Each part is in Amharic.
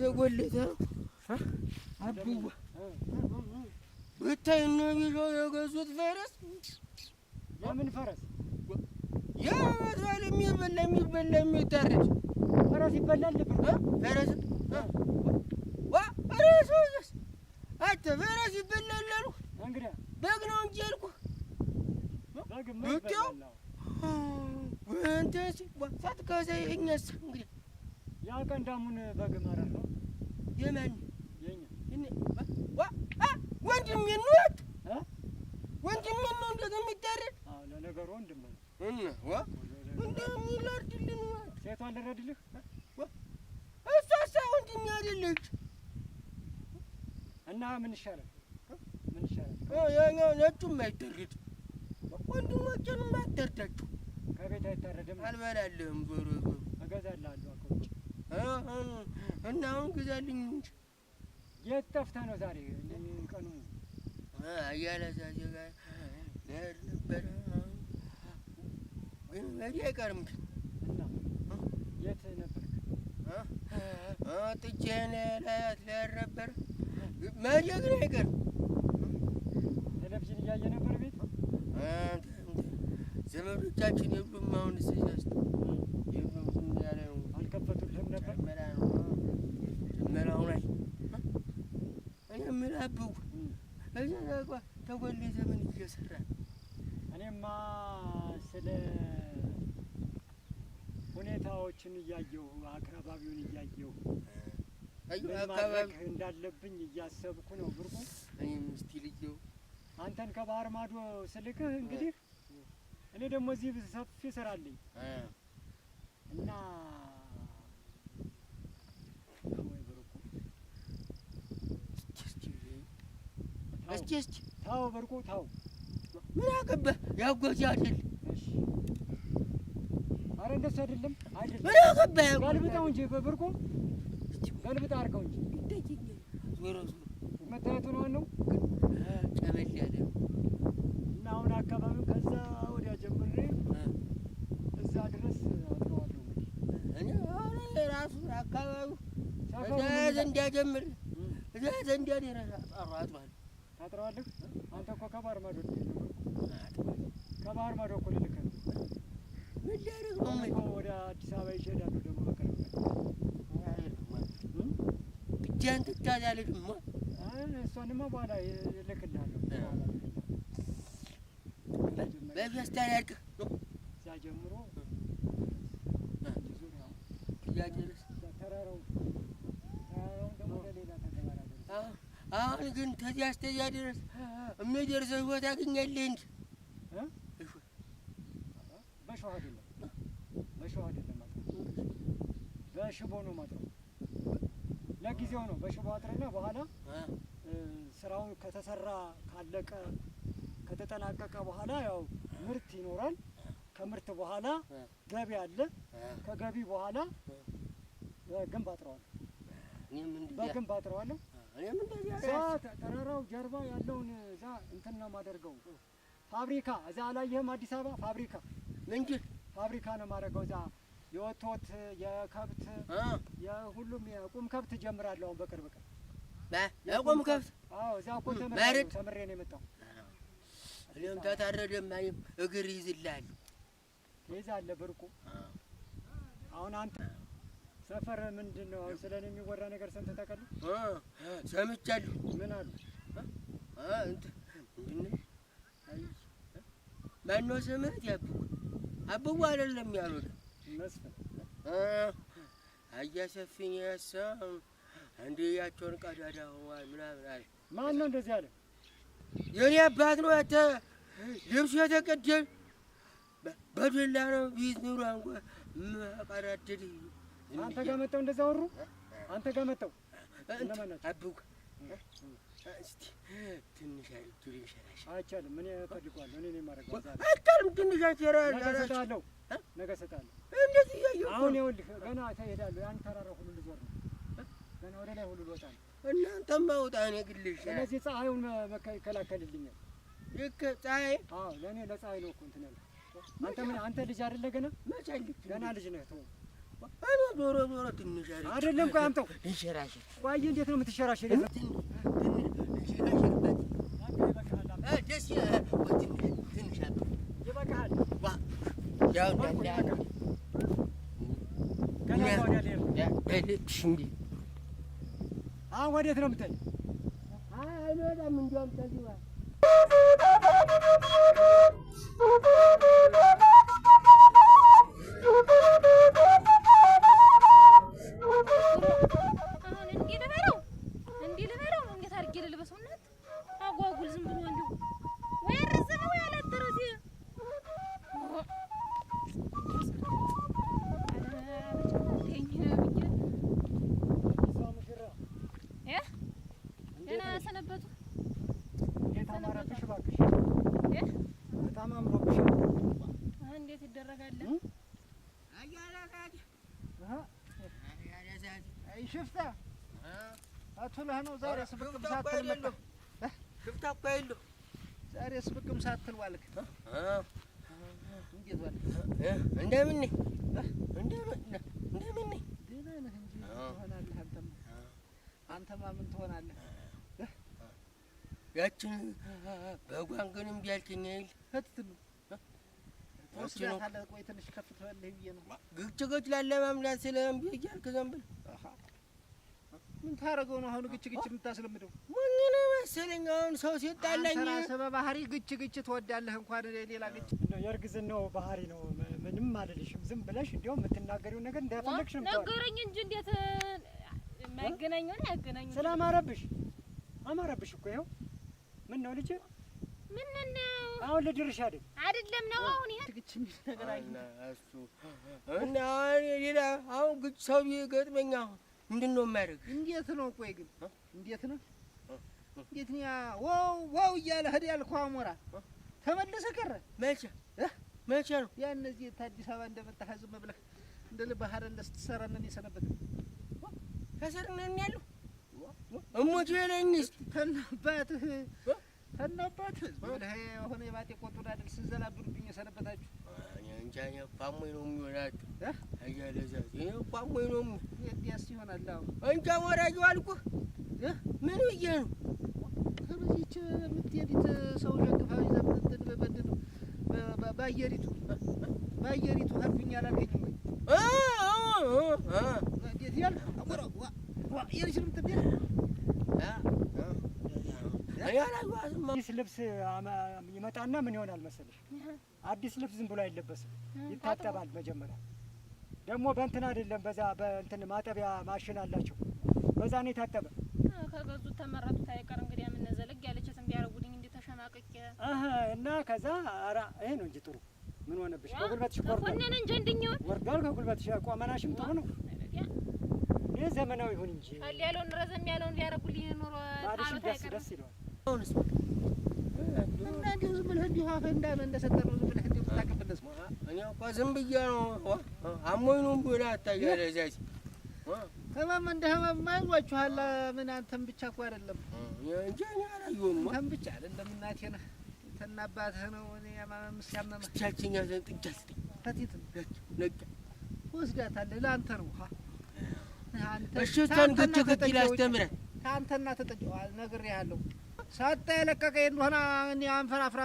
ተጎልተ አቡዋ ብታይ ነው ቢለው የገዙት ፈረስ። የምን ፈረስ? ያ ታል የሚበላ የሚታረድ ፈረስ ይበላል። ፈረስ ፈረስ አንተ ፈረስ ይበላል አልኩህ። እንግዲህ በግ ነው እንጂ አልኩህ። በግማ ይበላል። ወንተስ ሳትካዛ የኛስ እንግዲህ ያ ቀንዳሙን በግ ማረር ነው። የማን? የኛ ወንድሜ ነው ወንድሜ ነው እንደዚህ የሚታረድ። አዎ ለነገሩ ወንድም ነው እና እንደምን ላድርግልህ? ሴቷን ልረድልህ? እሷስ ወንድሜ አይደለች እና ምን ይሻላል? ምን ይሻላል? ያኛው ነጩም አይታረድ ወንድሞቼንም አታርዳቸው። ከቤት አይታረድም። አልበላለህም። ዞሮ ዞሮ እገዛልሃለሁ ከውጭ እና አሁን ግዛልኝ እንጂ። የት ጠፍተህ ነው ዛሬ ቀኑ? እያለዛዜ ጋር ልሄድ ነበረ ግን መሄዴ አይቀርም። እና የት ነበርክ? ጥቼን ላያት ልሄድ ነበር መሄዴ ግን አይቀርም። ቴሌቪዥን እያየ ነበር ቤት? ዘመዶቻችን የሉም። አሁን ስያስ የሉም። ዝም ያለ ነው። አልከፈቱልህም ነበር? ጀመራው ላይ እኔ ምን አብው እዛ ተጎሌ ዘመን እየሰራ እኔማ ስለ ሁኔታዎችን እያየሁ አካባቢውን እያየሁ አካባቢ እንዳለብኝ እያሰብኩ ነው ብርቁ። እኔም እስቲ ልየው አንተን ከባህር ማዶ ስልክህ እንግዲህ እኔ ደግሞ እዚህ ሰፊ ስራ አለኝ እና ወይ ብርቁ እስኪ ታው ብርቁ ታው። ምን አገባህ? ያጎት አይደል? እሺ ኧረ እንደሱ አይደለም አይደለም። ምን አገባህ? ገልብጠው እንጂ ብርቁ ገልብጠው አድርገው እንጂ ዞሮ መታየቱ ነው ነው ጨበል ያለ እና አሁን አካባቢው ከዛ ወዲያ ጀምሬ እዛ ድረስ አጥረዋለሁ። እንግዲህ እኔ አሁን ራሱ አካባቢው እዛ ዘንዲያ ጀምር እዛ ዘንዲያ ድረስ አጥረዋለሁ። ታጥረዋለህ? አንተ እኮ ከባህር ማዶ ከባህር ማዶ እኮ ልልክ ነው። ምን ሊያደርግ ነው? ወደ አዲስ አበባ ይሄዳሉ ደግሞ በቅርብ ብቻህን ትታያለህ ደግሞ እሷንማ በኋላ እልክልሃለሁ። በፌስታል ያድርግህ እዛ ጀምሮ ዙሪያው እያደረስ ተራራውን ደግሞ ለሌላ ተገባራለህ። አሁን ግን ተዚያ እስከዚያ ድረስ የሚደርሰው ህይወት ያገኛለህ እንጂ በሸዋ አይደለም በሸዋ አይደለም በሽቦ ነው ማጥረው። ለጊዜው ነው በሽቦ አጥረና በኋላ ስራውን ከተሰራ ካለቀ ከተጠናቀቀ በኋላ ያው ምርት ይኖራል። ከምርት በኋላ ገቢ አለ። ከገቢ በኋላ በግንብ አጥረዋለሁ። በግንብ አጥረዋለሁ። ተራራው ጀርባ ያለውን እዛ እንትን ነው የማደርገው። ፋብሪካ እዛ አላየህም? አዲስ አበባ ፋብሪካ ምንድን ፋብሪካ ነው የማደርገው። እዛ የወተት የከብት የሁሉም የቁም ከብት ጀምራለሁ አሁን በቅርብ ቀን። የቁም ከብት? አዎ እዛ እኮ ተምሬ ነው የመጣው። እኔም ተታረደማ እግር ይዝልሃል። ትይዛለህ ብርቁ። አሁን አንተ ሰፈር ምንድን ነው አሁን ስለ እኔ የሚወራ ነገር ሰምተህ ታውቃለህ? ሰምቻለሁ። ምን አሉ? እንትን ምንድን ነው ማነው ስምህ? አብቡ አይደለም ያሉት መስፍን አያሰፍኝ ያሳ እንዴ ያቸውን ቀዳዳ ሆኗል ምናምን አለ። ማን ነው እንደዚህ አለ? የኔ አባት ነው። አንተ ልብሱ የተቀደል በዱላ ነው ቢት ኑሮ አንኳ ማቀራደድ አንተ ጋር መጣው እንደዛ ወሩ አንተ ጋር መጣው እነማናቸው? አብቡ እስቲ ትንሽ አይቱሪ ሸራሽ አይቻልም። ምን እፈልጋለሁ? እኔ ነኝ ማረጋው አይቻልም። ትንሽ አይተራል ነገሰታለሁ ነገሰታለሁ። እንደዚህ ያየው አሁን ይኸውልህ ገና ትሄዳለህ። ያን ተራራ ሁሉ ልዞር ነው። ገና ወደ ላይ ሁሉ ልወጣ ነው። እናንተማ ውጣ። እኔ ግልሽ ስለዚህ ፀሐዩን ይከላከልልኛል። ልክ ፀሐይ? አዎ ለእኔ ለፀሐይ ነው እኮ እንትን ያለው። አንተ ምን አንተ ልጅ አይደለ? ገና መቻል ገና ልጅ ነህ። ተው أنا دورة تنشاري አይደለም ቆይ አምጣው እንሸራሸር ቆይ እንዴት ነው የምትሸራሸር ደስ ትንሽ ይበቃሃል ያው እንዳለ ገና ወዲያ እንዴ አሁን ወዴት ነው የምትሄድ አይኖዳም እንዲያውም ተዚዋ شفته أتوله هنا وزار يسبق مسات المكة شفته كويلو زار يسبق مسات الوالك نجد والك عنده مني عنده مني دينا نهنجي هنا اللي أنت ما من تهون عليه ያችን በጓንገንም ቢያልከኛል هتتلو وسلاح على قوي تنش كفت اللي بينا ግጭ ላለማምላት ስለምብያልከ ዘንብል ምን ታረገው ነው አሁን ግጭ የምታስለምደው ምን ነው መሰለኝ አሁን ሰው ሲጣላኝ ሰበብ ባህሪ ግጭ ትወዳለህ እንኳን ሌላ ግጭ ነው የርግዝናው ባህሪ ነው ምንም አልልሽም ዝም ብለሽ እንደው የምትናገሪው ነገር እንደፈለግሽ ነው ነገረኝ እንጂ እንዴት ማገናኘው ነው ያገናኘው ስለማረብሽ አማረብሽ እኮ ይኸው ምን ነው ልጅ ምን ነው አሁን ልድርሽ አይደለም ነው አሁን ይሄ ግጭ የሚል ነገር አይና እሱ እና ሌላ አሁን ግጭ ሰው ይገጥመኛ ምንድነው ማድረግ እንዴት ነው ቆይ ግን እንዴት ነው እንዴት ነው ዋው እያለ ሄደ ያልኩህ አሞራ ተመለሰ ቀረ መቼ ነው ያ እነዚህ አዲስ አበባ እንደመጣህ ዝም ብለህ እንደ ልብህ አይደል ስትሰራነን የሰነበት ተሰርነን ያለው እሞቼ ነኝስ ተናባትህ ብለህ የሆነ የባጤ ቆጡን አይደል ስዘላብሩብኝ የሰነበታችሁ እንጃኛ ፋሞይ ነው የሚሆናት አያለዛት ፋሞይ ነው የዲያስ ይሆናል አሁን እንጃ ወራጅው አልኩህ ምን ይሄ ነው ከበዚች የምትሄዲት ሰው ሸክፋው ይዘብት በበድሉ ባየሪቱ ሀብኝ አላልከኝም እንዴት ያል አሞራ የልጅም ትደል አዲስ ልብስ ይመጣና ምን ይሆናል መሰለሽ አዲስ ልብስ ዝም ብሎ አይለበስም ይታጠባል መጀመሪያ ደግሞ በእንትን አይደለም በዛ በእንትን ማጠቢያ ማሽን አላቸው በዛ ነው የታጠበ ከገዙት ተመረጡት አይቀር እንግዲህ ምን ዘለግ ያለችም ቢያረጉልኝ እንዴ ተሸማቀቀ እና ከዛ አራ ይሄ ነው እንጂ ጥሩ ምን ሆነብሽ በጉልበትሽ ቆርጠ ወነን እንጂ እንደኛው ወርዳል ከጉልበትሽ ቆመናሽም ጥሩ ነው ይሄ ዘመናዊ ይሁን እንጂ ያለውን ረዘም ያለውን ሊያረጉልኝ ኖሮ ታውት አይቀር ደስ ይላል አሁንስ እና እንዲሁ ዝም ብለህ እንዲሁ አፈ እንዳለ እንደሰጠነው ዝም ብለህ እንዲሁ ታቀበለስ እኔ እኮ ዝም ብዬ ነው አሞኝ ነው ብላ አታያለ እዛች ህመም እንደ ህመም አይሏችኋል ምን አንተም ብቻ እኮ አይደለም እንጂ እኔ አላየሁም አንተም ብቻ አይደለም እናቴ ነህ ተናባትህ ነው እኔ ያማም ሲያመም ብቻችኛ ዘንጥጃት ፈቲት ነቅ ወስዳታለህ ለአንተ ነው አንተ እሽታን ግጭ ይላስተምራል አንተና ተጠጭዋል ነግሬሃለሁ ሳጣ የለቀቀ እንደሆነ እኔ አንፈራፍራ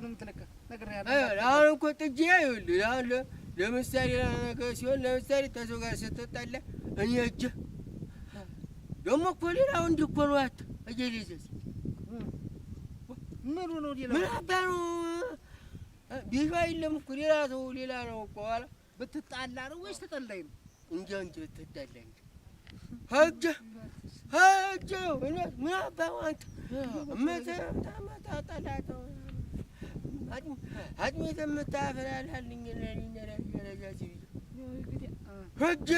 ነው የምትለቀቅ ነግሬሃለሁ አሁን እኮ ጥጄ ይኸውልህ አሁን ለምሳሌ ነገር ሲሆን ለምሳሌ ተሰው ጋር ስትጣላ እኔ እጄ ደግሞ እኮ ሌላው እንዲህ እኮ ነው እየሌዘዝ ምኑ ነው ሌላ ምን አባ ነው ቢሻ የለም እኮ ሌላ ሰው ሌላ ነው እኮ ኋላ ብትጣላ ነው ወይስ ተጠላኝ ነው እንጂ ብትጣላኝ ሀጀ ምን አባው አንተ መታ ጠላተው አድሜ ተምታፈራላልኝ ለረጃጂ ሀጀ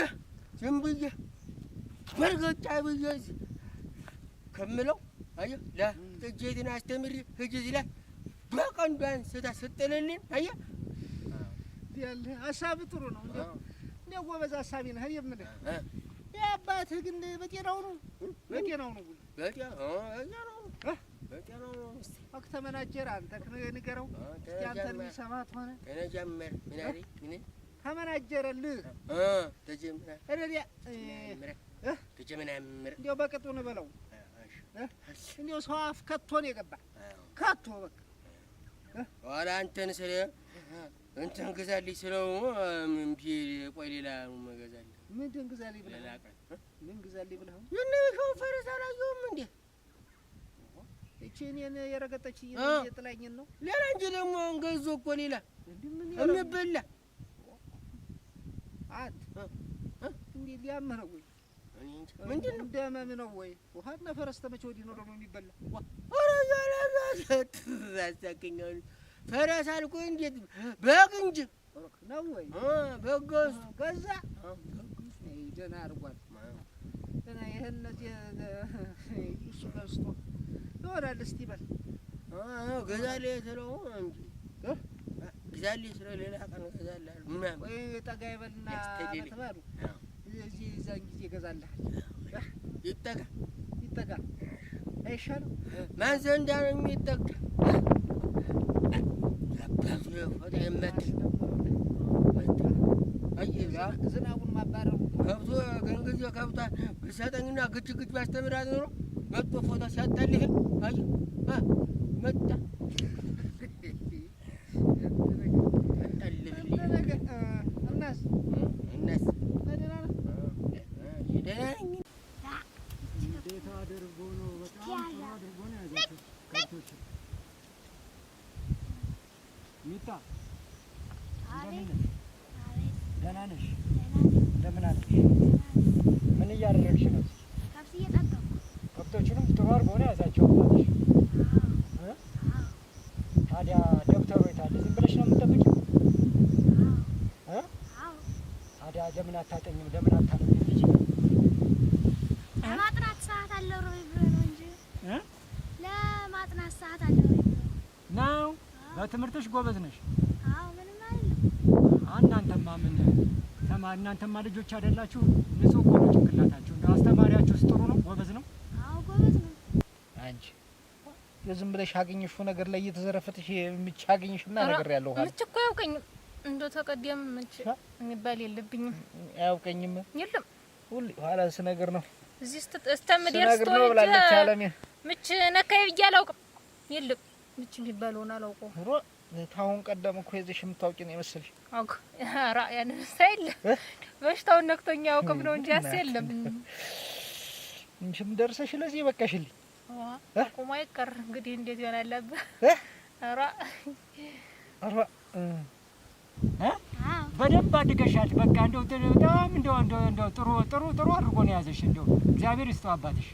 ዝም ብዬ በርገጫ ብዬ ከምለው አየህ ለጥጄትን አስተምሪ ሂጂ ይላል በቀንዷን ስታስጥልልን አየህ ያለ ሀሳብ ጥሩ ነው እንደው ጎበዝ ሀሳቢ ነህ የምልህ የአባትህ ግን በጤናው ነው በጤናው አክተመናጀር አንተ ንገረው እስቲ አንተን የሚሰማት ሆነ ተነጀመር ምን አለኝ ምን ተመናጀረልህ ተጀመናምር እንዲያው በቅጡ ነው በለው። እንዲያው ሰው አፍ ከቶ ነው የገባ ከቶ በቃ ኋላ አንተን ስለ እንትን ግዛልኝ ስለው እምቢ ቆይ ሌላ መገዛልኝ ምንድን ግዛልኝ ብለህ ምን ግዛልኝ ብለህ የነሽው ፈረስ አላየሁም እንዴ? እቺ እኔን የረገጠች የጥላኝን ነው ሌላ እንጂ ደግሞ እንገዞ እኮ ሌላ የሚበላ እንዴ ሊያምህ ነው ወይ? ምንድን ነው እንደመም ነው ወይ? ውሃና ፈረስ ተመቼ ወዲህ ነው ደግሞ የሚበላ? አሳቀኛል። ፈረስ አልኩህ እንዴት በግ እንጂ ነው ወይ? በግ ገዛ ደህና አድርጓል። ደህና ይሄን እነዚህ እሱ ገዝቶ ይሆናል። እስቲ በል ገዛልኝ ስለው እንጂ ግዛልኝ ስለው ሌላ ቀን እገዛልሃለሁ ምናምን ወይ ጠጋ ይበልና ተባሉ እዚህ እዛን ጊዜ እገዛልሃል። ይጠጋ አይሻልም? ማን ዘንዳ ነው የሚጠጋ? ዝናቡን ማባረሩ ከብቶ ገንግዜ ከብቷ ብትሰጠኝና ግጭ ባስተምራት ኖሮ መጥቶ ፎቶ ሲያጣልህ አየህ መጣ እናስ ደህና ነኝ። እንዴት አድርጎ ነው? በጣም ጥሩ አድርጎ ነው ያዛቸው ከብቶችን። ሚጣ ደህና ነሽ? እንደምን አለሽ? ምን እያደረግሽ ነው? ከብት እየጠበኩ። ከብቶችንም ጥሩ አድርጎ ነው ያዛቸው አባትሽ። ታዲያ ደብተሩ የት አለ? ዝም ብለሽ ነው የምትጠብቂው? ታዲያ ለምን አታጠኝም? ለምን አታነቢም? ልጅ ለማጥናት ሰዓት አለው ብሎ ነው እንጂ ለማጥናት ሰዓት አለው ነው። በትምህርትሽ ጎበዝ ነሽ? አዎ፣ ምንም አይደለም። እናንተማ ልጆች አይደላችሁ? ንጹህ እኮ ነው ጭንቅላታችሁ። እንደው አስተማሪያችሁስ ጥሩ ነው? ጎበዝ ነው? አዎ፣ ጎበዝ ነው። አንቺ ዝም ብለሽ አገኘሽው ነገር ላይ እየተዘረፈትሽ ምች አገኘሽና ነገር ያለው ሀል ምች እኮ ያውቀኝም እንደው ተቀደም ምች የሚባል የለብኝም። አያውቀኝም የለም ሁሉ ኋላስ ነገር ነው። እዚህ እስተምደርስ ነው ብላለች አለሜ። ምች ነካይ ብዬ አላውቅም። የለም ምች የሚባለውን አላውቀውም። ሮ ታውን ቀደም እኮ የዚህ የምታውቂ ነው የመሰልሽ። አውቅ ራ ያን ሳይል በሽታውን ነክቶኛ ያውቅም ነው እንጂ ያስ የለም። እንሽም ደርሰሽ ለዚህ በቃሽልኝ። ቆሞ አይቀር እንግዲህ እንዴት ይሆናል አባ ራ በደንብ አድገሻል። በቃ እንደው በጣም እንደው ጥሩ አድርጎ ነው ያዘሽ። እንደው እግዚአብሔር ይስጠው አባትሽ።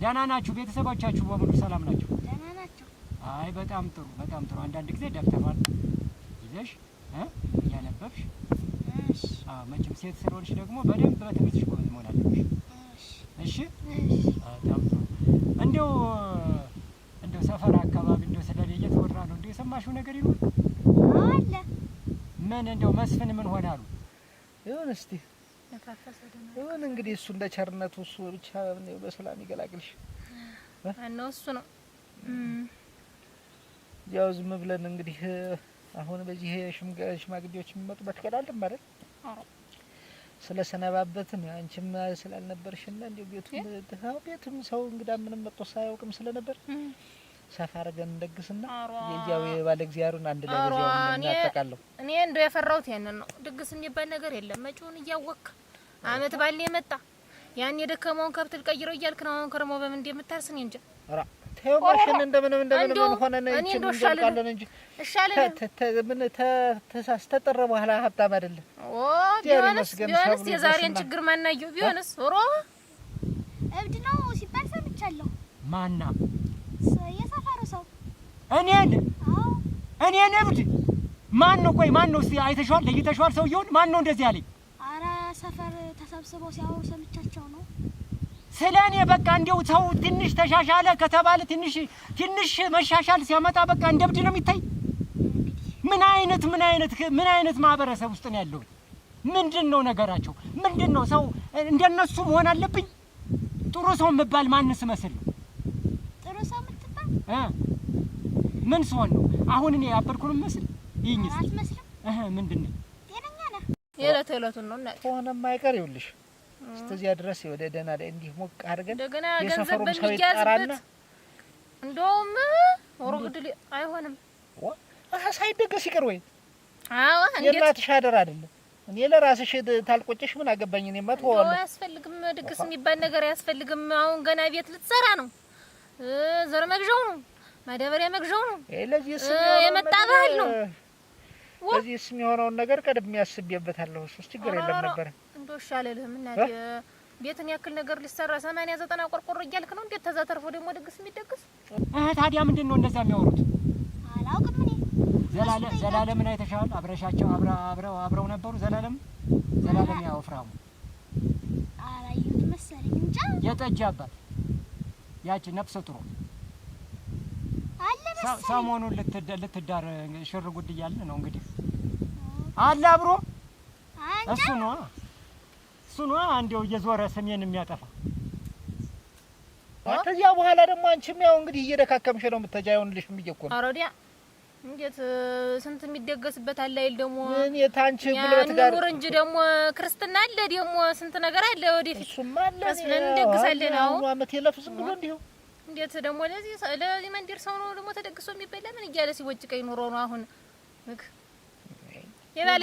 ደህና ናችሁ? ቤተሰቦቻችሁ በሙሉ ሰላም ናቸው? ደህና ናቸው። አይ በጣም ጥሩ። አንዳንድ ጊዜ ደብተሯን ይዘሽ እያነበብሽ፣ መቼም ሴት ስለሆንሽ ደግሞ በደንብ በትምህርትሽ ጎበዝ መሆን አለብሽ። እሺ በጣም ጥሩ። እንደው ሰፈር አካባቢ እንደው ስለሌለ ተወራ ነው እንደው የሰማሽው ነገር ይኖር አለ? ምን እንደው መስፍን ምን ሆናሉ? ይሁን እስቲ ይሁን እንግዲህ እሱ እንደ ቸርነቱ እሱ ብቻ በሰላም ይገላግልሽ። አነው እሱ ነው ያው ዝም ብለን እንግዲህ አሁን በዚህ ሽማግሌዎች የሚመጡበት ቀን አለ ማለት ስለሰነባበትን አንቺም ስላልነበርሽና እንደው ቤቱም ሰው እንግዳ ምንም መጥቶ ሳያውቅም ስለነበር ሰፋ አድርገን እንደግስና የያው የባለ እግዚአብሔርን አንድ ላይ በዚያው እናጠቃለሁ። እኔ እንደው የፈራሁት ያንን ነው። ድግስ የሚባል ነገር የለም። መጪውን እያወቅክ አመት ባል የመጣ ያን የደከመውን ከብት ልቀይረው እያልክ ነው። አሁን ከርሞ በምን እንደምታርስኝ እንጂ ራ ተማሽን እንደምን ሆነ ነው እንጂ እንጀምራለን እንጂ ምን ተሳስተጠረ በኋላ ሀብታም አይደለም። ቢሆንስ የዛሬን ችግር ማናየው ቢሆንስ ሮ እብድ ነው ሲባል ሰምቻለሁ። ማና የሰፈሩ ሰው እኔን እብድ ማን ነው? ቆይ ማን ነው? እስቲ አይተሽዋል? ለይተሽዋል? ሰውየውን ማን ነው እንደዚህ ያለኝ? አረ ሰፈር ተሰብስበው ሲያወሩ ሰምቻቸው ነው። ስለኔ በቃ እንደው ሰው ትንሽ ተሻሻለ ከተባለ ትንሽ መሻሻል ሲያመጣ በቃ እንደ እብድ ነው የሚታይ። ምን አይነት ማህበረሰብ ውስጥ ነው ያለው? ምንድነው ነገራቸው? ምንድነው? ሰው እንደነሱ መሆን አለብኝ? ጥሩ ሰው መባል ማንስ መስል ነው? ጥሩ ሰው ምትባል ምን ሰው ነው? አሁን እኔ ያበርኩ ነው መስል ይኝስ አትመስልም። ምንድነው? ጤነኛ ነህ? የዕለቱን ነው እናቴ ሆነም አይቀር ይኸውልሽ እስከዚያ ድረስ ወደ ደህና ላይ እንዲህ ሞቅ አድርገን እንደገና ገንዘብ በሚያዝበት እንደውም ወርግድል አይሆንም ሳይደገስ ይቅር ወይ አዎ እንዴት የእናትሽ አደራ አይደለም እኔ ለራስሽ ታልቆጨሽ ምን አገባኝ እኔ መተው አያስፈልግም ድግስ የሚባል ነገር አያስፈልግም አሁን ገና ቤት ልትሰራ ነው ዘር መግዣው ነው ማዳበሪያ መግዣው ነው ለዚህስ የመጣ ባህል ነው ለዚህስ የሚሆነውን ነገር ቀድሜ ያስቤበታለሁ እሱስ ችግር የለም ነበር እንደው ሻለልህም እናቴ ቤትን ያክል ነገር ሊሰራ 80 90 ቆርቆሮ እያልክ ነው እንዴት ተዛተርፎ ደግሞ ድግስ የሚደግስ ታዲያ ምንድነው እንደዛ የሚያወሩት አላውቅም እኔ ዘላለምን አይተሻል አብረሻቸው አብረው ነበሩ ዘላለም ያወፍራሙ አላየሁት መሰለኝ እንጃ የጠጅ አባት ያቺ ነፍሰ ጥሩ አለ መሰለኝ ሰሞኑን ልትዳር ሽር ጉድ እያለ ነው እንግዲህ አለ አብሮ እሱ ነው አንዴው እየዞረ ስሜን የሚያጠፋ ከዚያ በኋላ ደግሞ አንቺም ያው እንግዲህ እየደካከምሽ ነው የምትጃዩንልሽ ምየኮ ነው አሮዲያ እንዴት ስንት የሚደገስበት አለ አይል ደግሞ ምን የታንቺ ጉልበት ጋር ኑር እንጂ ደግሞ ክርስትና አለ ደግሞ ስንት ነገር አለ ወደፊት እሱማ አለ ቀስለን እንደግሳለን ነው አመት የለፍ ዝም ብሎ እንዲሁ እንዴት ደግሞ ለዚህ መንደር ሰው ነው ደግሞ ተደግሶ የሚበላ ምን እያለ ሲወጭቀኝ ኑሮ ነው አሁን የባለ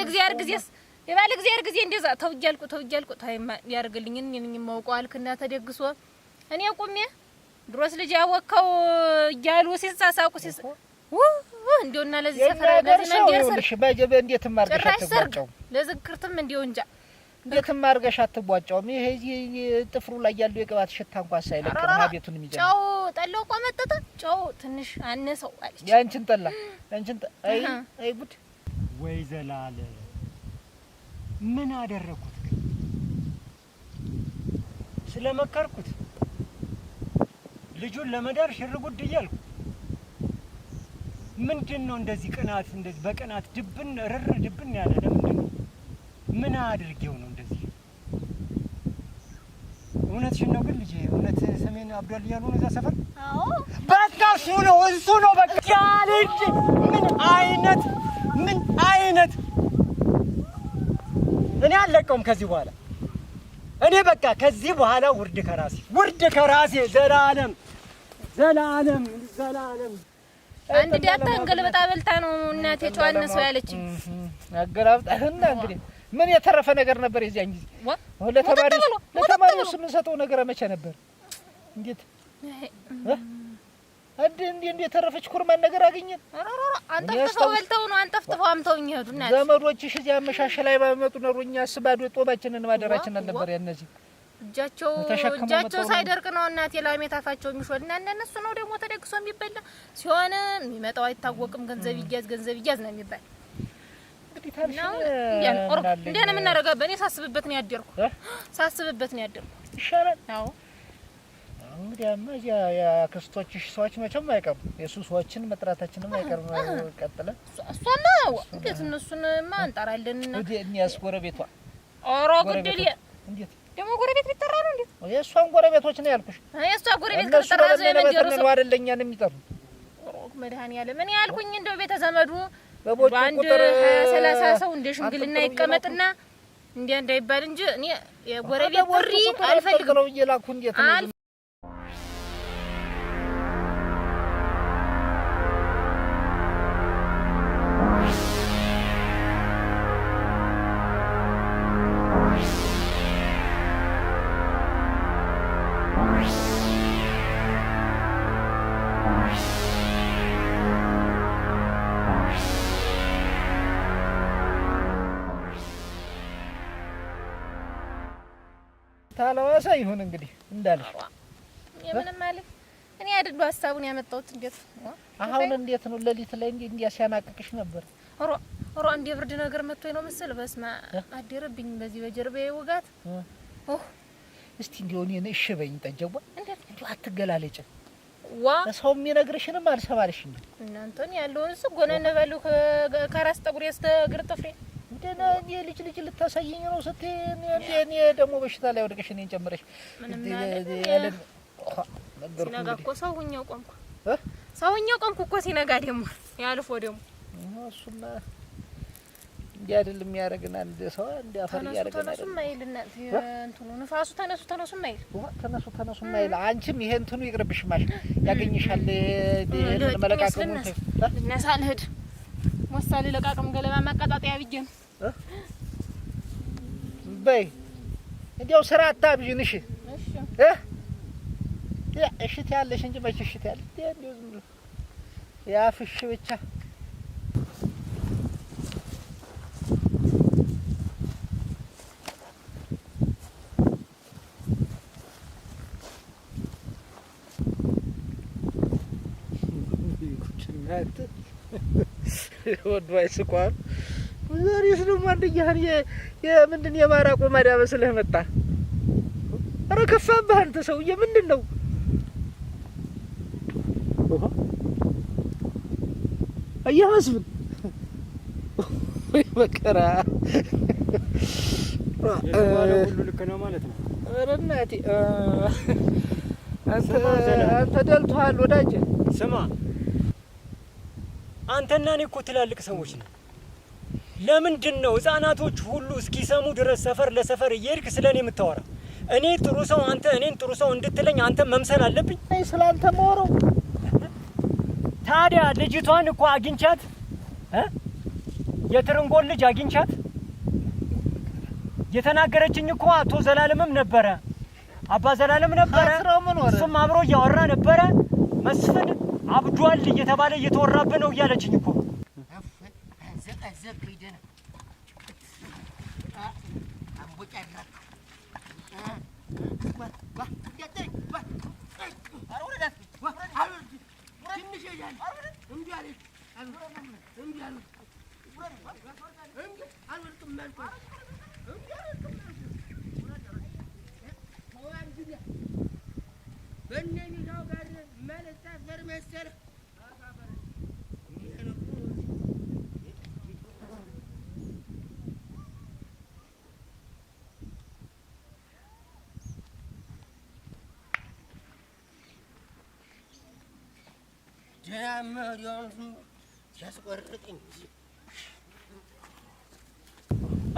እግዚአብሔር ጊዜ እንደዛ ተውጃልኩ ታይማ ያርግልኝ እኔ የማውቀው አልክና ተደግሶ እኔ ቁሜ ድሮስ ልጅ ያወቀው እያሉ ሲሳሳቁ እንደውና ለዚህ ሰፈራ ለዚህ መንደር ሰርሽ ባጀበ እንዴት ማርገሽ አትቧጫው ለዝክርትም እንደው እንጃ እንዴት ማርገሽ አትቧጫው ይሄ ጥፍሩ ላይ ያለው የቅባት ሽታ እንኳን ሳይለቅም ሀቤቱን የሚጀምር ጫው ጠላው ቆመጠጠ ጫው ትንሽ አነሰው አለች ያንቺን ጠላ አይ ጉድ ወይ ዘላለ ምን አደረኩት ግን ስለመከርኩት ልጁን ለመዳር ሽርጉድ እያልኩ ምንድነው እንደዚህ ቅናት እንደዚህ በቅናት ድብን ያለ ለምንድነው ምን አድርጌው ነው እንደዚህ እውነትሽን ነው ግን ልጄ እውነት ሰሜን አብዷል እያሉ ነው እዛ ሰፈር አዎ በቃ እሱ ነው በቃ ልጅ ምን አይነት እኔ አልለቀውም ከዚህ በኋላ እኔ በቃ ከዚህ በኋላ ውርድ ከራሴ ዘላለም አንድ ዳታ እንገልበጣ በልታ ነው እናቴ ጨዋነ ሰው ያለችኝ አገላብጣህና እንግዲህ ምን የተረፈ ነገር ነበር የዚያን ጊዜ ለተማሪው ምን ሰጠው ነገር መቼ ነበር እንዴት እንዴ ተረፈች ኩርማን ነገር አገኘን አንጠፍጥፈው በልተው ነው አንጠፍጥፈው አምተውኝ ሄዱ እናቴ ዘመዶችሽ እዚያ መሻሽ ላይ ባመጡ ነሩኛ ስባዶ ጦባችንን ማደራችን ነበር ያነዚህ እጃቸው ሳይደርቅ ነው እናቴ ላሜት አፋቸው የሚሾልና እነሱ ነው ደግሞ ተደግሶ የሚበላ ሲሆን የሚመጣው አይታወቅም ገንዘብ ይያዝ ነው የሚባል እንግዲህ ታልሽው እንዴት ምን እናረጋበት እኔ ሳስብበት ነው ያደርኩ ይሻላል አዎ እንግዲህ ያ ክርስቶችሽ ሰዎች መቼም አይቀርም የሱ ሰዎችን መጥራታችንም አይቀርም ቀጥለ እሷማ እንዴት እነሱንማ አንጠራለንና እኔ ያስጎረቤቷ ኦሮ ጉድል እንዴት ደግሞ ጎረቤት ቢጠራ ነው እንዴ የሷን ጎረቤቶች ነው ያልኩሽ የሷ ጎረቤት ከተጠራ ዘይ መንደሩ ነው አይደለኛን የሚጠሩ መድኃኒዓለም ምን ያልኩኝ እንደው ቤተ ዘመዱ በአንድ 30 ሰው እንደ ሽምግልና ይቀመጥና እንዴ እንዳይባል እንጂ እኔ የጎረቤት ጥሪ አልፈልግም ነው እየላኩ እንዴት ነው ታላዋሳ ይሁን እንግዲህ እንዳልሽ የምንም ማለት እኔ አይደል ሐሳቡን ያመጣሁት እንዴት አሁን እንዴት ነው ለሊት ላይ እንዲያ ሲያናቅቅሽ ነበር ኦሮ እንደ ብርድ ነገር መጥቶኝ ነው መሰል በስማ አደረብኝ በዚህ በጀርባዬ ወጋት እስቲ እንዲው እኔ እሺ በይኝ ጠጀዋ እንዴት አትገላለጭ ዋ ሰው የሚነግርሽንም አልሰማልሽኝ እናንተን ያለውንስ ጎነነ ባሉ ከራስ ጠጉር እግር ጥፍሬ እንደና እኔ ልጅ ልታሳየኝ ነው ስትይ እኔ ደግሞ በሽታ ላይ ወድቀሽ እኔን ጨምረሽ ያለ ሲነጋ እኮ ሰውኛው ቆምኩ እኮ ሲነጋ ደግሞ ያልፎ ደግሞ እሱማ እንዲህ አይደል የሚያደርግና እንደ ሰው እንደ አፈር ያደርግና ተነሱ ማይልና እንትኑ ንፋሱ ተነሱ ማይል ተነሱ ማይል አንቺም ይሄ እንትኑ ይቅርብሽ ማሽ ያገኝሻል ለመለቃቀሙ ልነሳን ሄድ ወሳለ ለቃቀም ገለባ ማቀጣጣያ ብዬ በይ እንዴው ስራ አታብዥን እሺ እሺ ያለሽ እንጂ መች እሺ ያለ እንዴው ዝም ብሎ ያፍሽ ብቻ ወድዋይ ስቋል ዛሬስ ነው ማንደኛህን የምንድን የማራቆ ማዳ መስለህ መጣ ኧረ ከፋብህ አንተ ሰውዬ ምንድን ነው አያመስብን ወይ መከራ ሁሉ ልክ ነው ማለት ነው ኧረ እናቴ አንተ ደልቶሃል ወዳጄ ስማ አንተና እኔ እኮ ትላልቅ ሰዎች ነን ለምንድን ነው ህፃናቶች ሁሉ እስኪሰሙ ድረስ ሰፈር ለሰፈር እየሄድክ ስለኔ የምታወራ እኔ ጥሩ ሰው አንተ እኔን ጥሩ ሰው እንድትለኝ አንተ መምሰል አለብኝ አይ ስላንተ ማወራው ታዲያ ልጅቷን እኮ አግኝቻት የትርንጎል ልጅ አግኝቻት የተናገረችኝ እኮ አቶ ዘላለምም ነበረ አባ ዘላለም ነበረ እሱም አብሮ እያወራ ነበረ መስፍን አብዷል እየተባለ እየተወራብህ ነው እያለችኝ እኮ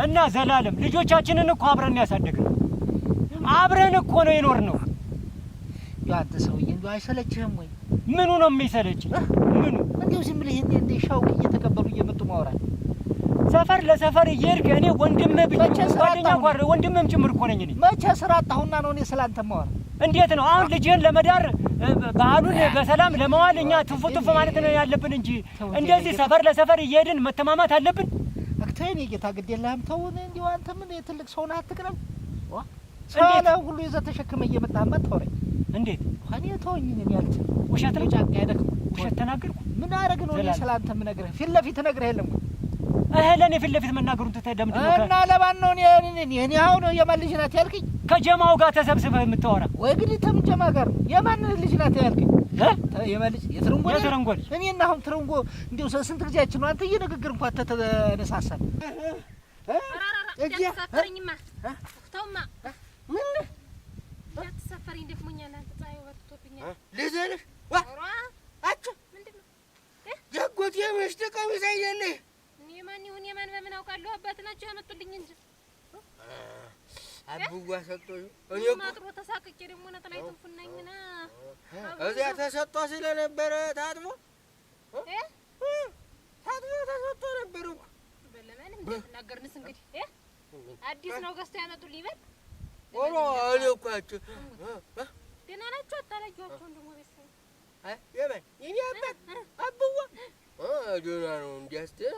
እና ዘላለም ልጆቻችንን እኮ አብረን ያሳደግነው አብረን እኮ ነው የኖርነው ያንተ ሰውዬ እንደው አይሰለችህም ወይ ምኑ ነው የሚሰለች ምኑ እንደው ዝም ብለህ እንደ ሻውክ እየተቀበሉ እየመጡ ማውራት ሰፈር ለሰፈር እየሄድክ እኔ ወንድምህ ብቻ ጓደኛ ጓር ወንድምህም ጭምር እኮ ነኝ እኔ መቼ ስራ አጣሁና ነው እኔ ስላንተ ማወራ እንዴት ነው አሁን ልጅህን ለመዳር ባህሉን በሰላም ለማዋል እኛ ትፉ ማለት ነው ያለብን እንጂ እንደዚህ ሰፈር ለሰፈር እየሄድን መተማማት አለብን አክተኝ ጌታ ግድ የለህም ተው እንዴው አንተ ምን ትልቅ ሰው ነህ አትቅረም ሰላም ሁሉ ይዘህ ተሸክመህ እየመጣህ ማታወራኝ እንዴት እኔ ተወኝ እኔ ያልኩ ውሸት ነው ጫካ ያደክ ውሸት ተናገርኩ ምን አረግ ነው እኔ ስላንተ ምን ነግረህ ፊት ለፊት ነግረህ የለም ለኔ ፊት ለፊት መናገሩን ተደምድሞ እና ለማን ነው እኔ አሁን የማን ልጅ ናት ያልከኝ ከጀማው ጋር ተሰብስበህ የምታወራ ወይ ግዲ ተምጀማ ጋር የማን ልጅ ናት ያልከኝ የማን ልጅ የትርንጎል እኔና አሁን ትርንጎ እንደው ስንት ጊዜያችን ነው አንተ እየነገር እንኳን ተነሳሳል ተሰፈረኝማ ተውማ ምን ተሰፈረኝ ደክሞኛል አንተ ጻይ ወጥቶብኛል ለዘለሽ ዋ አጭ ምንድነው ያጎት የምሽተቀም ይዘየለ እኔ ማን ይሁን የማን በምን አውቃለሁ አባት ናቸው ያመጡልኝ እንጂ አቡዋ ሰጥቶኝ እኔ ማጥሮ ተሳቅቄ ደግሞ ነጠላይ ተንፉናኝና እዚያ ተሰጥቶ ስለነበረ ታጥቦ ተሰጥቶ ነበር እኮ በለማን እንደተናገርንስ እንግዲህ አዲስ ነው ገዝቶ ያመጡልኝ በል ኦሮ እኔ እኮ አጭ ደህና ናቸው አታላችኋቸው እንደሞ ቤተሰብ የማን የኔ አባት አቡዋ ደህና ነው እንዲያስደና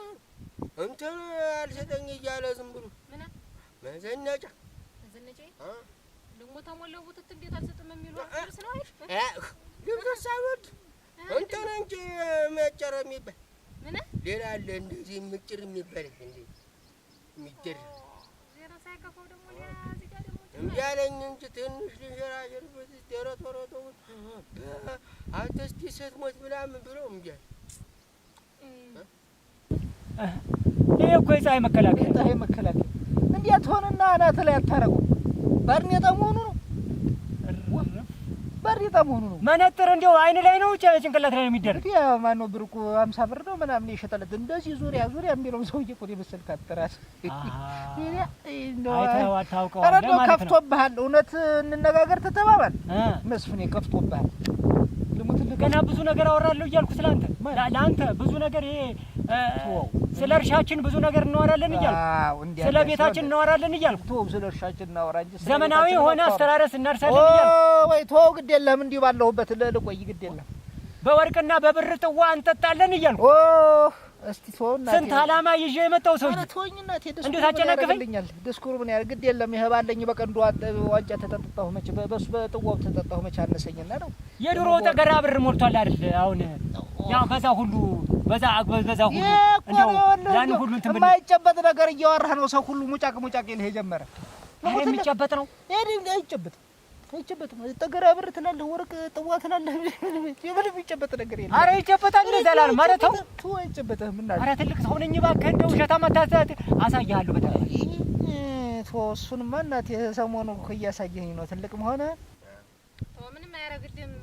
እንትን አልሰጠኝ እያለ ዝም ብሎ ምን መዘነጫ ደግሞ ተሞላው ወጥት እንዴት አልሰጥም የሚሉ አርስ ነው ልብስ ሳይወድ እንትን እንጂ መጨረ የሚባል ምን ሌላ አለ እንደዚህ ምጭር የሚባል እንዴ የሚደር ዜና ሳይከፋው ደግሞ ሌላ እዚህ ጋር ደግሞ እንዲያለኝ እንጂ ትንሽ ልንሸራሸር በዚህ ተረቶረቶ አንተ እስቲ ስትሞት ምናምን ብሎ እንዲያ ይሄ እኮ የፀሐይ መከላከያ እንዴት ሆነና አናተ ላይ አታረጉ ባርኔጣ መሆኑ ነው ባርኔጣ መሆኑ ነው። መነጥር እንደው አይን ላይ ነው ጭንቅላት ላይ ነው የሚደረግ። ያ ማነው ብርቁ 50 ብር ነው ምናምን የሸጠለት እንደዚህ ዙሪያ የሚለው ሰውዬ እኮ የመሰልክ አጥራስ አይተኸው አታውቀውም ማለት ነው። ከፍቶብሃል። እውነት እንነጋገር ተተባባል። መስፍኔ ከፍቶብሃል። ገና ብዙ ነገር አወራለሁ እያልኩ ስለአንተ ለአንተ ብዙ ነገር ይሄ ስለ እርሻችን ብዙ ነገር እናወራለን እያልኩ ስለ ቤታችን እናወራለን እያልኩ ስለ እርሻችን እናወራ እንጂ ዘመናዊ ሆነ አስተራረስ እናርሳለን እያልኩ ወይ ተወው፣ ግድ የለም እንዲሁ ባለሁበት ልቆይ፣ ግድ የለም በወርቅና በብር ጥዋ እንጠጣለን እያልኩ እስቲ ተወውና ስንት ዓላማ ይዤ የመጣው ሰው ተወኝናቴ እንዴት አጨናቅፈኛል? ዲስኩር ምን ያህል ግድ የለም። ይሄ ባለኝ በቀንዱ ዋንጫ ተጠጣሁ መች በሱ በጥዋው ተጠጣሁ መች አነሰኝና ነው። የድሮ ተገራ ብር ሞልቷል አይደል? አሁን ያው በዛ ሁሉ በዛ ሁሉ እንደው ያን ሁሉ እንትን የማይጨበጥ ነገር እያወራህ ነው። ሰው ሁሉ ሙጫቅ ይልህ የጀመረ የሚጨበጥ ነው። አይጨበጥ ተገራ ብር ትላለህ፣ ወርቅ ጥዋ ትላለህ። የምን የሚጨበጥ ነገር የለም። ኧረ ይጨበጣል ዘላለም ማለት ነው። አይጨበጥህም እና ኧረ ትልቅ ሰው ነኝ እባክህ። እንደው ውሸታም አታሳት አሳይሃለሁ። በተለይ እሱንማ እናቴ ሰሞኑ እኮ እያሳየኸኝ ነው ትልቅ መሆነ። ምንም አያረግልህም።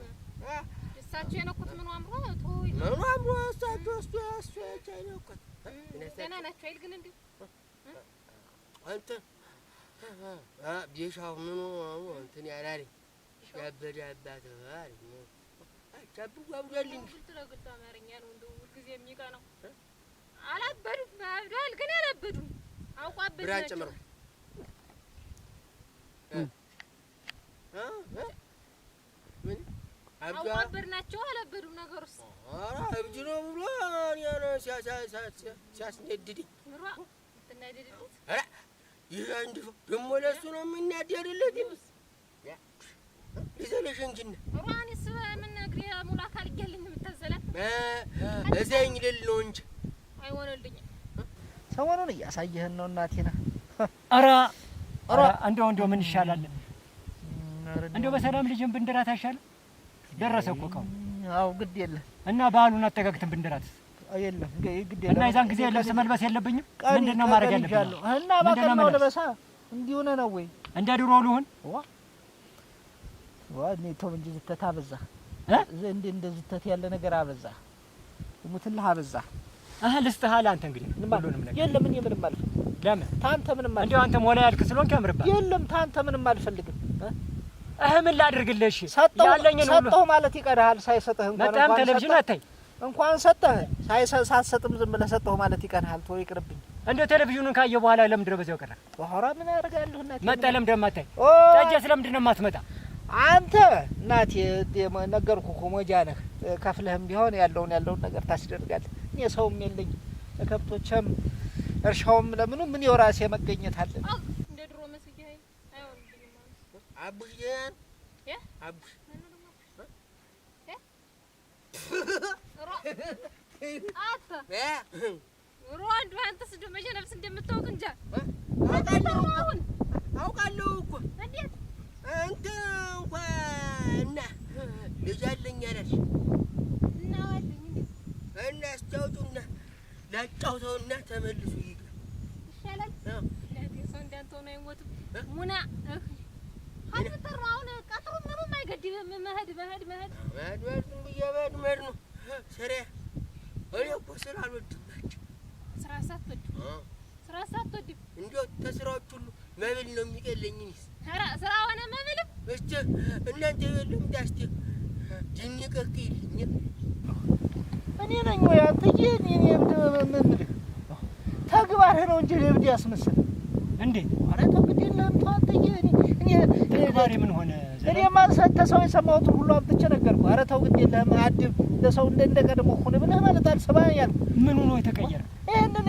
እሳቸው የነኩት ምኑ አምሮ ምኑ አምሮ እሳቸው እሱ የነኩት ደህና ናቸው አይደል? ግን እንዴ አንተ ቢሻው ምኑ እንትን ያላለኝ ያበደ አባት አለኝ። አቻቡ አብዷልኝ ትለግታ አማርኛ ነው እንደው ሁልጊዜ የሚቀናው። አላበዱም አብዷል፣ ግን አላበዱም። አውቋበት ብራን ጨምሮ ምን አውቋበት ናቸው። አላበዱም ነገሩስ። ኧረ እብድ ነው ብሎ ያነ ሲያስነድድኝ ምሯ ትናደድልት። ኧረ ይሄ እንዲሁ ደግሞ ለእሱ ነው የምናደድለት ይዘለሽ እንጂና ሯንስ ምን እግሬ ሙሉ አካል እያለኝ የምታዘላት እዘኝ ልል ነው እንጂ አይሆንልኝም። ሰሞኑን እያሳየህን ነው እናቴ ነህ። ኧረ እንደው ምን ይሻላል? እንደው በሰላም ልጅን ብንድራት አይሻልም? ደረሰ እኮ ካሁን። አዎ ግድ የለም እና ባህሉን አጠጋግተን ብንድራትስ? የለም ግድ የለም። እና የዛን ጊዜ ልብስ መልበስ የለብኝም? ምንድነው ማድረግ ያለብኝ? እና ባከን ነው ለበሳ እንዲሁ ነው ወይ እንደ ድሮ ልሁን? እኔ ተው እንጂ ዝተት አበዛ እንደዚህ ተት ያለ ነገር አበዛ። ሙትልህ አበዛ። ልስጥህ አለ አንተ እንግዲህ ሁሉንም ነገር የለም። እኔ ምንም አልፈልግም። ለምን ታንተ ምንም አልፈልግም። እንደው አንተ ሞላ ያልክ ስለሆንክ ያምርብሃል። የለም ታንተ ምንም አልፈልግም። ምን ላድርግልህ? እሺ ያለኝን ሁሉ ሰጠው ማለት ይቀርሃል። ሳይሰጥህ እንኳን በጣም ቴሌቪዥን አታይ እንኳን ሰጠህ ሳትሰጥም ዝም ብለህ ሰጠው ማለት ይቀርሃል። ተወው ይቅርብኝ። እንደው ቴሌቪዥኑን ካየሁ በኋላ ለምንድን ነው በዚያው ቀረ? በኋላ ምን ያደርጋለሁ እናቴ መጣ ለምንድን ነው የማታይ? ጠጀ ስለምንድን ነው የማትመጣ? አንተ እናቴ ነገርኩህ እኮ ሞጃ ነህ። ከፍለህም ቢሆን ያለውን ነገር ታስደርጋለህ። እኔ ሰውም የለኝ ከብቶችም እርሻውም ለምኑ ምን የራሴ መገኘት አለ። እንደ ድሮ መስጊያ አይሆንልኝም ማለት አቡሽ አቡሽ ሮንዱ አንተስ እንደው መቼ ነፍስ እንደምታውቅ እንጃ። አውቃለሁ እኮ እንዴት አንተ እንኳን ልጅ አለኝ አለሽ እና ወልኝ እንዴት እና አስታውጡና ላጫውተውና ተመልሱ ይግባ ይሻላል። ለዚህ ሰው እንዳንተው ነው አይሞትም። ሙና አትጠራ። አሁን ቀጥሩ ምንም አይገድብም። መሄድ ዝም ብዬ መሄድ ነው ስራ። እኔ እኮ ስራ አልወድም። ስራ ሳትወድም እንደው ተስራዎች ሁሉ መብል ነው የሚቀለኝ። እኔስ ስራ ሆነ መብልም እስቲ እናንተ የለም ዳስቲ ድንቅቅልኝ እኔ ነኝ ወይ አንተዬ? እኔ ምንምልህ ተግባርህ ነው እንጂ ለብድ ያስመስል እንዴ? ኧረ ተው ግድ የለህም ተው አንተዬ። እኔ ተግባሬ ምን ሆነ? እኔ ማንሳት ተሰው የሰማሁትን ሁሉ አምጥቼ ነገርኩህ። ኧረ ተው ግድ የለህም አድብ ለሰው እንደቀደመው ሆነ ብለህ ማለት አልሰማህ ያልኩህ። ምኑ ነው የተቀየረ? ይሄንን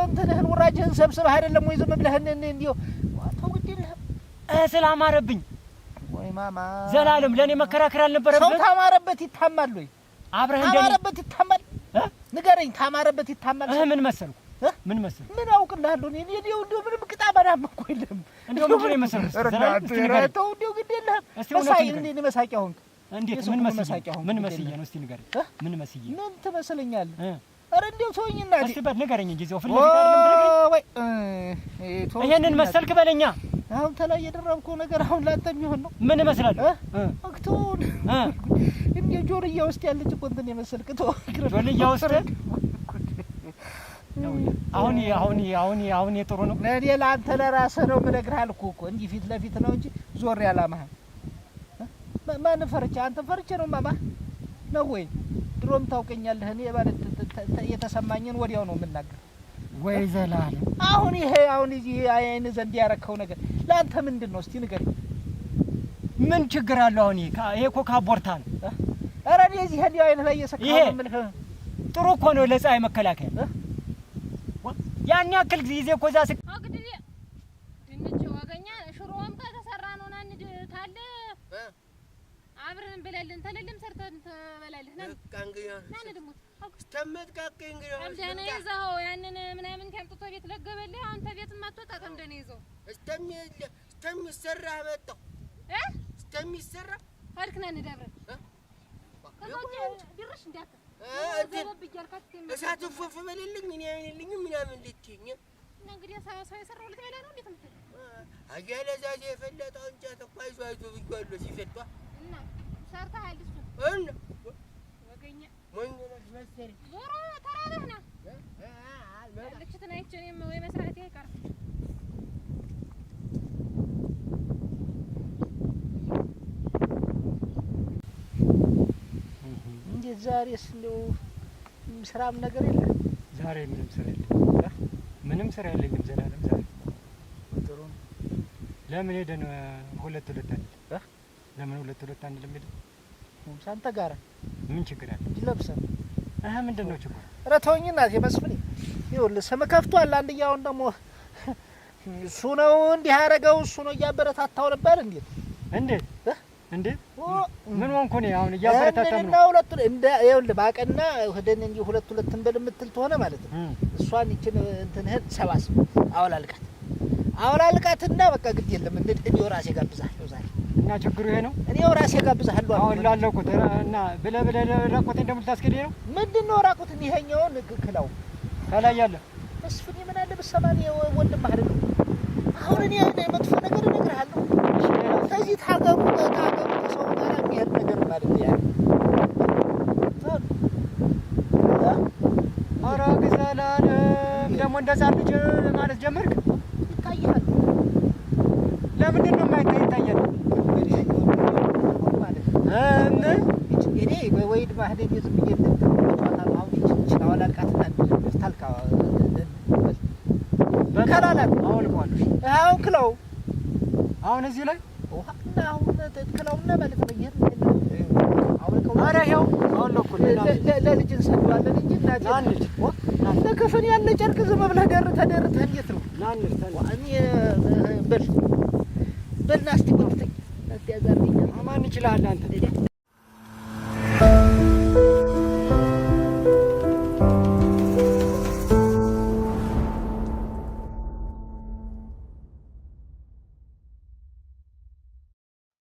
እንትንህን ውራጅህን ሰብስበህ አይደለም ወይ ዝም ብለህ እንዲሁ ተው ግድ የለህም። ስላማረብኝ ወይ ማማ ዘላለም ለእኔ መከራከር አልነበረብህ? ሰው ታማረበት ይታማል ወይ? አብረህ ታማረበት ይታማል? ንገረኝ። ታማረበት ይታማል? ምን መሰልኩ? ምን አውቅልሃለሁ? እኔ እንደው ምንም ቅጣ በዳም እኮ የለም። እንደው ምንድን ነው የመሰልኩት? ተው እንደው ግድ የለህም። መሳቂያ ሆንክ። እንዴት ምን መሳቂያ ሆንክ? ምን መስዬ ነው? እስቲ ንገረኝ። ምን መስዬ? ምን ትመስለኛለህ? ኧረ እንደው ተወኝና እስቲ በል ንገረኝ እንጂ እዚያው ፊት ለፊት አይደለም ትነግረኝ ወይ? ይሄንን መሰልክ በለኛ። አሁን ተላይ የደረብከው ነገር አሁን ላንተ የሚሆን ነው። ምን ይመስላል? አክቶን እንዴ ጆርያ ውስጥ ያለች እኮ እንትን የመሰልክ ጆርያ ውስጥ አሁን የጥሩ ነው። እኔ ለአንተ ለራስህ ነው የምነግርህ አልኩህ እኮ እንዲህ ፊት ለፊት ነው እንጂ ዞር ያላማህ ማን ፈርቼ አንተ ፈርቼ ነው ማማህ ነው ወይ? ድሮም ታውቀኛለህ። እኔ ማለት የተሰማኝን ወዲያው ነው የምናገር። ወይ ዘላለም አሁን እዚህ አይን ዘንድ ያረከው ነገር ለአንተ ምንድን ነው? እስቲ ንገረኝ። ምን ችግር አለው? አሁን ይሄ እኮ ካቦርታ ነው። ኧረ እኔ እዚህ እንዲያው አይን ላይ የሰካው ምልህ ጥሩ እኮ ነው ለፀሐይ መከላከያ። ያን ያክል ጊዜ እኮ እዛ አግድዬ ድንች ወገኛ ሽሮም ከተሰራ ነው ናንድ ታለ አብረን እንበላለን። ተለለም ሰርተን ተበላለህ ነን ናን ደሞ ተመጥቃቀኝ እንግዲህ አብዳና ይዘው ያንን ምናምን ከምጥቶ ቤት ለገበልህ አንተ ቤት ማጥቶ እንደኔ ይዘው እስከሚሰራ መጣው እስከሚሰራ አልክና እንደብረን ቢርሽ እንዲያከ እሳት ፎፍ በልልኝ እኔ አይልኝም ምናምን ልትይኝ እና እንግዲህ ሰው የሰራው ልትበላ ነው እንዴት ምትል አያለ ዛዜ የፈለጠው እንጨት እኮ አይዞ ብያለሁ ሲፈቷ እና ሰርተሃል እሱ እና ወገኛ ሞኝ ነሽ መሰለኝ ዞሮ ተራራህና ልክትን አይቼ ነው ወይ መስራቴ አይቀርም። እንዴት ዛሬስ እንደው ስራም ነገር የለም? ዛሬ ምንም ስራ የለም። ምንም ስራ የለኝም ዘላለም ዛሬ። ጥሩ ነው። ለምን ሄደን ሁለት አንድ ለምን ሁለት አንድ ለምን ሳንተ ጋር ምን ችግር አለ? ይለብሰን ምንድን ነው ችግሩ? ኧረ ተወኝ እናቴ መስፍኔ። ይኸውልህ ስም ከፍቷል። አንድያውን ደግሞ እሱ ነው እንዲህ ያደረገው እሱ ነው እያበረታታው ነበር። እንዴ ምን ሆንኩ እኔ አሁን እያበረታታው ነው? ሁለቱ እንደ ይኸውልህ ባቀና ሄደን እንጂ ሁለት እንበል የምትል ተሆነ ማለት ነው እሷን ይችን እንትንህን ሰባስብ አውላልቃትና በቃ ግድ የለም እኔው ራሴ ጋብዛለሁ ዛሬ። እና ችግሩ ይሄ ነው? እኔው ራሴ ጋብዛለሁ። አሁን ላለቁት እና ብለህ ራቁት እንደምታስከደኝ ነው? ምንድነው ራቁትን? ይሄኛውን ክላው ከላይ ያለ መስፍኔ ምን አለ በሰማን ወንድም አይደለም። አሁን እኔ መጥፎ ነገር እነግርሃለሁ። ከዚህ ታገሩ ሰው ጋር የሚሄድ ነገር ማለት ያ ኧረ ግዛላለም ደግሞ እንደዛ ልጅ ማለት ጀመርክ? ይታያል። ለምንድን ነው ይታያል ማለት እኔ ወይድ ማህደድ ዝም ብዬ እንደተጫወታ ነው። አሁን ይችላል አላልቃትና ታልካ በከላላት አሁን ክለው አሁን እዚህ ላይ ውሃና አሁን ክለውና ማለት ነው። ይሄን አሁን ኧረ ይኸው አሁን ነው እኮ ለልጅ እንሰደዋለን እንጂ እናቴ አንድ ለከፈን ያለ ጨርቅ ዝም ብለህ ደርተህ እንዴት ነው? እኔ በልና እስቲ ወጥተኝ ለዚያ ዛሬ ማን ይችላል አንተ